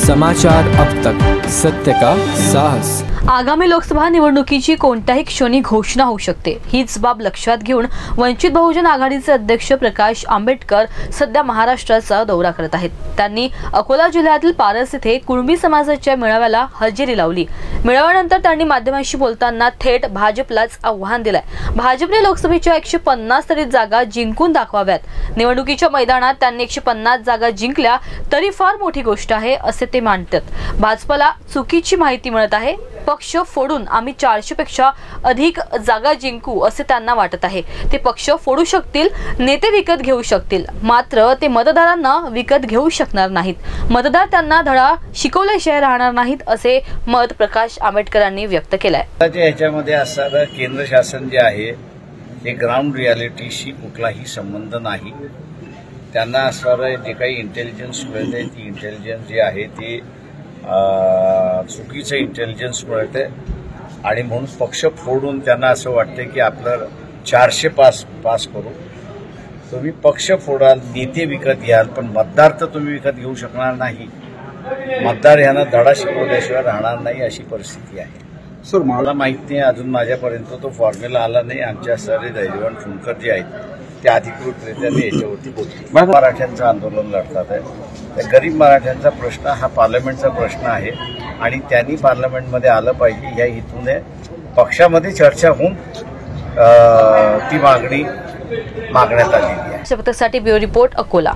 समाचार अब तक, सत्य का साहस। आगामी लोकसभा निवडणुकीची कोणत्याही क्षणी घोषणा होऊ शकते, हीच बाब लक्षात घेऊन वंचित बहुजन आघाडीचे अध्यक्ष प्रकाश आंबेडकर सध्या महाराष्ट्राचा दौरा करत आहेत। त्यांनी अकोला जिल्ह्यातील पारस येथे कुणबी समाजाच्या मेळाव्याला हजेरी लावली। मेळाव्यानंतर त्यांनी माध्यमांशी बोलताना थेट भाजपलाच आव्हान दिलंय। भाजपने लोकसभेच्या 150 तरी जागा जिंकून दाखवाव्यात। निवडणुकीच्या मैदानात त्यांनी 150 जागा जिंकल्या तरी फार मोठी गोष्ट आहे असे ते मानतात। भाजपला चुकीची माहिती मिळत आहे। पक्ष फोडून आम्ही 400 पेक्षा अधिक जागा जिंकू असे त्यांना वाटत आहे। ते पक्ष फोडू शकतील, नेते विकत घेऊ शकतील, मात्र ते मतदारांना विकत घेऊ शकणार नाहीत। मतदार त्यांना धडा शिकवल्याशिवाय राहणार नाहीत असे मत प्रकाश आंबेडकरांनी व्यक्त केलंय। याच्यामध्ये असणारं केंद्र शासन जे आहे ते ग्राउंड रियालिटीशी कुठलाही संबंध नाही। त्यांना असणारं जे काही इंटेलिजन्स मिळते ती इंटेलिजन्स जे आहे ते चुकीचं इंटेलिजन्स मिळते आणि म्हणून पक्ष फोडून त्यांना असं वाटतं की आपलं 400 पास करू। तुम्ही पक्ष फोडाल, नेते विकत घ्याल, पण मतदार तर तुम्ही विकत घेऊ शकणार नाही। मतदार यांना धडा शिकवल्याशिवाय राहणार नाही अशी परिस्थिती आहे। सर, मला माहित नाही, अजून माझ्यापर्यंत तो फॉर्म्युला आला नाही। आमच्या सारे दैवान फुंकर जे आहेत ते अधिकृतरित्या याच्यावरती बोलतील। मराठ्यांचं आंदोलन लढतात आहे। गरीब मराठ्यांचा प्रश्न हा पार्लमेंटचा प्रश्न आहे आणि त्यांनी पार्लमेंटमध्ये आलं पाहिजे या हेतूने पक्षामध्ये चर्चा होऊन ती मागण्यात आलेली आहे। Bureau report, Akola.